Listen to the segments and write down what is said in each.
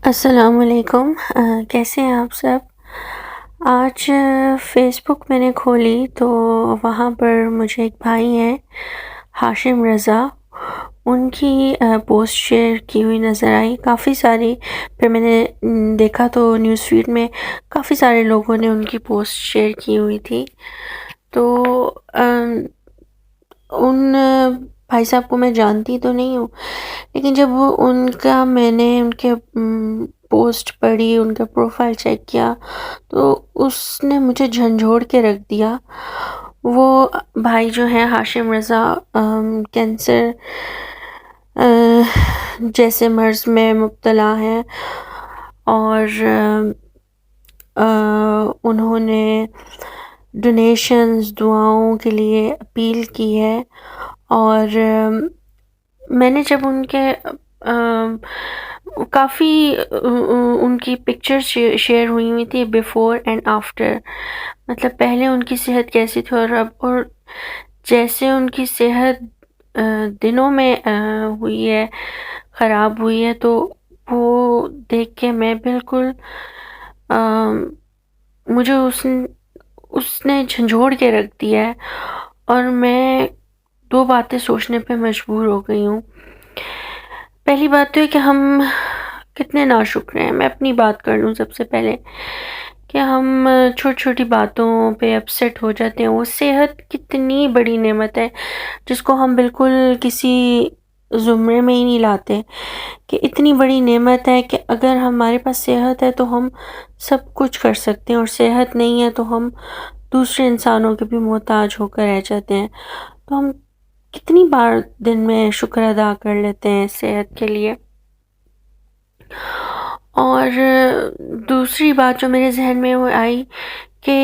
السلام علیکم۔ کیسے ہیں آپ سب؟ آج فیس بک میں نے کھولی تو وہاں پر مجھے ایک بھائی ہیں ہاشم رضا، ان کی پوسٹ شیئر کی ہوئی نظر آئی کافی ساری۔ پھر میں نے دیکھا تو نیوز فیڈ میں کافی سارے لوگوں نے ان کی پوسٹ شیئر کی ہوئی تھی۔ تو ان بھائی صاحب کو میں جانتی تو نہیں ہوں، لیکن جب میں نے ان کے پوسٹ پڑھی، ان کا پروفائل چیک کیا تو اس نے مجھے جھنجھوڑ کے رکھ دیا۔ وہ بھائی جو ہیں ہاشم رضا کینسر جیسے مرض میں مبتلا ہیں، اور انہوں نے ڈونیشنز دعاؤں کے لیے اپیل کی ہے۔ اور میں نے جب ان کے کافی ان کی پکچر شیئر ہوئی تھی بیفور اینڈ آفٹر، مطلب پہلے ان کی صحت کیسی تھی اور اب، اور جیسے ان کی صحت دنوں میں ہوئی ہے، خراب ہوئی ہے، تو وہ دیکھ کے میں بالکل مجھے اس نے جھنجھوڑ کے رکھ دیا ہے، اور میں دو باتیں سوچنے پہ مجبور ہو گئی ہوں۔ پہلی بات تو ہے کہ ہم کتنے ناشکر ہیں۔ میں اپنی بات کر لوں سب سے پہلے کہ ہم چھوٹی چھوٹی باتوں پہ اپسیٹ ہو جاتے ہیں۔ وہ صحت کتنی بڑی نعمت ہے جس کو ہم بالکل کسی زمرے میں ہی نہیں لاتے، کہ اتنی بڑی نعمت ہے کہ اگر ہمارے پاس صحت ہے تو ہم سب کچھ کر سکتے ہیں، اور صحت نہیں ہے تو ہم دوسرے انسانوں کے بھی محتاج ہو کر رہ جاتے ہیں۔ تو ہم کتنی بار دن میں شکر ادا کر لیتے ہیں صحت کے لیے۔ اور دوسری بات جو میرے ذہن میں وہ آئی کہ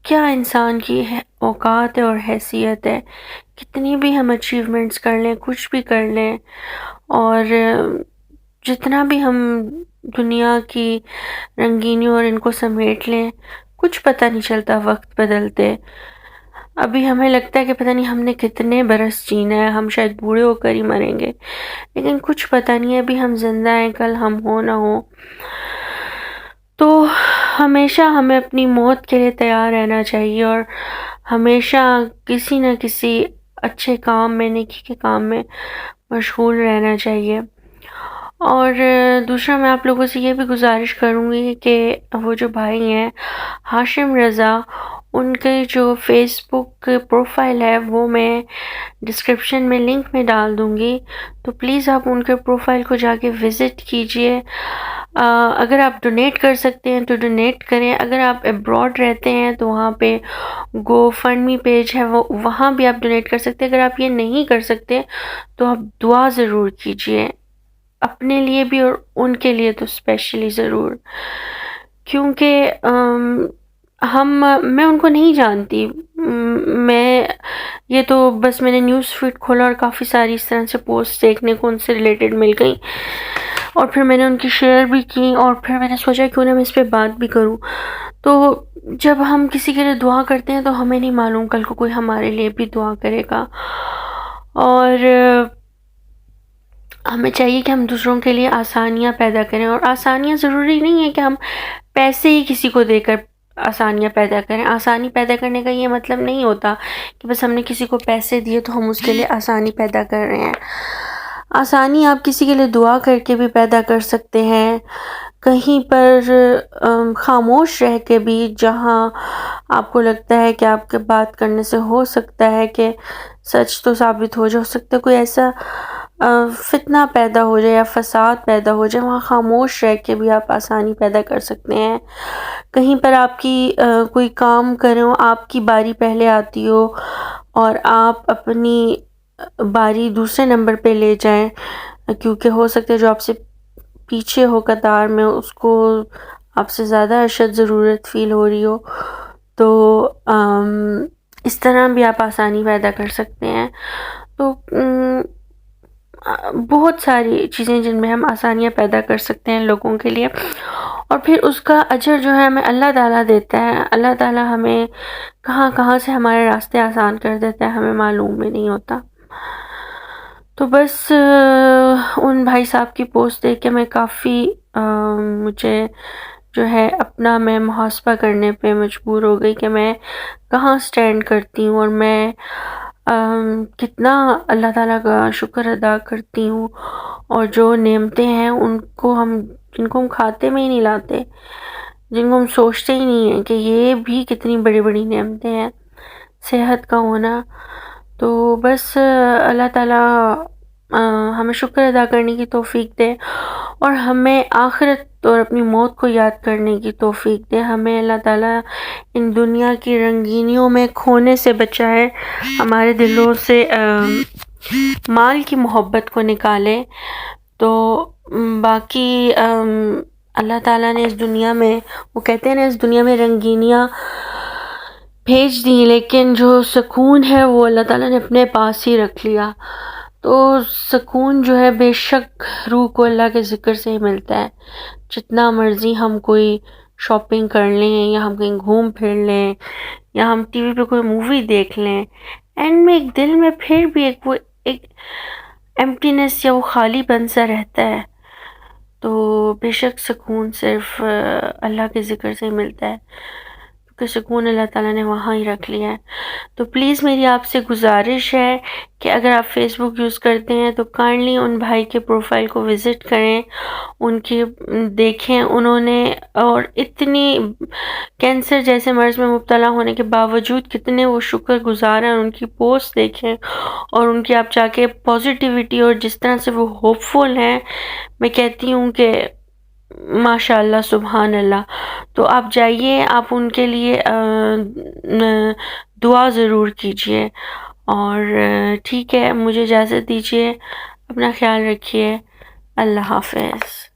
کیا انسان کی اوقات ہے اور حیثیت ہے، کتنی بھی ہم اچیومنٹس کر لیں، کچھ بھی کر لیں، اور جتنا بھی ہم دنیا کی رنگینیوں اور ان کو سمیٹ لیں، کچھ پتہ نہیں چلتا وقت بدلتے۔ ابھی ہمیں لگتا ہے کہ پتہ نہیں ہم نے کتنے برس جینا ہے، ہم شاید بوڑھے ہو کر ہی مریں گے، لیکن کچھ پتہ نہیں ہے ابھی ہم زندہ ہیں، کل ہم ہو نہ ہو۔ تو ہمیشہ ہمیں اپنی موت کے لیے تیار رہنا چاہیے، اور ہمیشہ کسی نہ کسی اچھے کام میں، نیکی کے کام میں مشغول رہنا چاہیے۔ اور دوسرا میں آپ لوگوں سے یہ بھی گزارش کروں گی کہ وہ جو بھائی ہیں ہاشم رضا، ان کے جو فیس بک پروفائل ہے وہ میں ڈسکرپشن میں لنک میں ڈال دوں گی، تو پلیز آپ ان کے پروفائل کو جا کے وزٹ کیجئے۔ اگر آپ ڈونیٹ کر سکتے ہیں تو ڈونیٹ کریں، اگر آپ ابراڈ رہتے ہیں تو وہاں پہ گو فنڈ می پیج ہے، وہاں بھی آپ ڈونیٹ کر سکتے ہیں۔ اگر آپ یہ نہیں کر سکتے تو آپ دعا ضرور کیجئے، اپنے لیے بھی اور ان کے لیے تو اسپیشلی ضرور، کیونکہ میں ان کو نہیں جانتی۔ میں یہ تو بس میں نے نیوز فیڈ کھولا اور کافی ساری اس طرح سے پوسٹ دیکھنے کو ان سے ریلیٹڈ مل گئی، اور پھر میں نے ان کی شیئر بھی کی، اور پھر میں نے سوچا کیوں نہ میں اس پہ بات بھی کروں۔ تو جب ہم کسی کے لیے دعا کرتے ہیں تو ہمیں نہیں معلوم کل کو کوئی ہمارے لیے بھی دعا کرے گا، اور ہمیں چاہیے کہ ہم دوسروں کے لیے آسانیاں پیدا کریں۔ اور آسانیاں ضروری نہیں ہے کہ ہم پیسے ہی کسی کو دے کر آسانیاں پیدا کریں۔ آسانی پیدا کرنے کا یہ مطلب نہیں ہوتا کہ بس ہم نے کسی کو پیسے دیے تو ہم اس کے لیے آسانی پیدا کر رہے ہیں۔ آسانی آپ کسی کے لیے دعا کر کے بھی پیدا کر سکتے ہیں، کہیں پر خاموش رہ کے بھی، جہاں آپ کو لگتا ہے کہ آپ کے بات کرنے سے ہو سکتا ہے کہ سچ تو ثابت ہو سکتا ہے، کوئی ایسا فتنہ پیدا ہو جائے یا فساد پیدا ہو جائے، وہاں خاموش رہ کے بھی آپ آسانی پیدا کر سکتے ہیں۔ کہیں پر آپ کی کوئی کام کریں، آپ کی باری پہلے آتی ہو اور آپ اپنی باری دوسرے نمبر پہ لے جائیں، کیونکہ ہو سکتا ہے جو آپ سے پیچھے ہو قطار میں اس کو آپ سے زیادہ اشد ضرورت فیل ہو رہی ہو، تو اس طرح بھی آپ آسانی پیدا کر سکتے ہیں۔ تو بہت ساری چیزیں جن میں ہم آسانیاں پیدا کر سکتے ہیں لوگوں کے لیے، اور پھر اس کا اجر جو ہے ہمیں اللہ تعالیٰ دیتا ہے۔ اللہ تعالیٰ ہمیں کہاں کہاں سے ہمارے راستے آسان کر دیتا ہے، ہمیں معلوم بھی نہیں ہوتا۔ تو بس ان بھائی صاحب کی پوسٹ دیکھ کے میں کافی مجھے جو ہے اپنا میں محاسبہ کرنے پہ مجبور ہو گئی کہ میں کہاں سٹینڈ کرتی ہوں، اور میں کتنا اللہ تعالیٰ کا شکر ادا کرتی ہوں، اور جو نعمتیں ہیں جن کو ہم کھاتے میں ہی نہیں لاتے، جن کو ہم سوچتے ہی نہیں ہیں کہ یہ بھی کتنی بڑی بڑی نعمتیں ہیں، صحت کا ہونا. تو بس اللہ تعالیٰ ہمیں شکر ادا کرنے کی توفیق دے، اور ہمیں آخرت اور اپنی موت کو یاد کرنے کی توفیق دے. ہمیں اللہ تعالیٰ ان دنیا کی رنگینیوں میں کھونے سے بچائے، ہمارے دلوں سے مال کی محبت کو نکالے. تو باقی اللہ تعالیٰ نے اس دنیا میں، وہ کہتے ہیں نا، اس دنیا میں رنگینیاں بھیج دی، لیکن جو سکون ہے وہ اللہ تعالیٰ نے اپنے پاس ہی رکھ لیا. تو سکون جو ہے بے شک روح کو اللہ کے ذکر سے ہی ملتا ہے. جتنا مرضی ہم کوئی شاپنگ کر لیں، یا ہم کہیں گھوم پھر لیں، یا ہم ٹی وی پہ کوئی مووی دیکھ لیں، اینڈ میں ایک دل میں پھر بھی ایک ایمپٹینس یا وہ خالی پن سا رہتا ہے. تو بے شک سکون صرف اللہ کے ذکر سے ہی ملتا ہے، کیونکہ سکون اللہ تعالیٰ نے وہاں ہی رکھ لیا ہے. تو پلیز میری آپ سے گزارش ہے کہ اگر آپ فیس بک یوز کرتے ہیں تو کائنڈلی ان بھائی کے پروفائل کو وزٹ کریں، ان کی دیکھیں. انہوں نے اور اتنی کینسر جیسے مرض میں مبتلا ہونے کے باوجود کتنے وہ شکر گزار ہیں. ان کی پوسٹ دیکھیں، اور ان کی آپ جا کے پازیٹیوٹی اور جس طرح سے وہ ہوپ فل ہیں، میں کہتی ہوں کہ ماشاء اللہ سبحان اللہ. تو آپ جائیے، آپ ان کے لیے دعا ضرور کیجیے. اور ٹھیک ہے، مجھے اجازت دیجیے، اپنا خیال رکھیے. اللہ حافظ.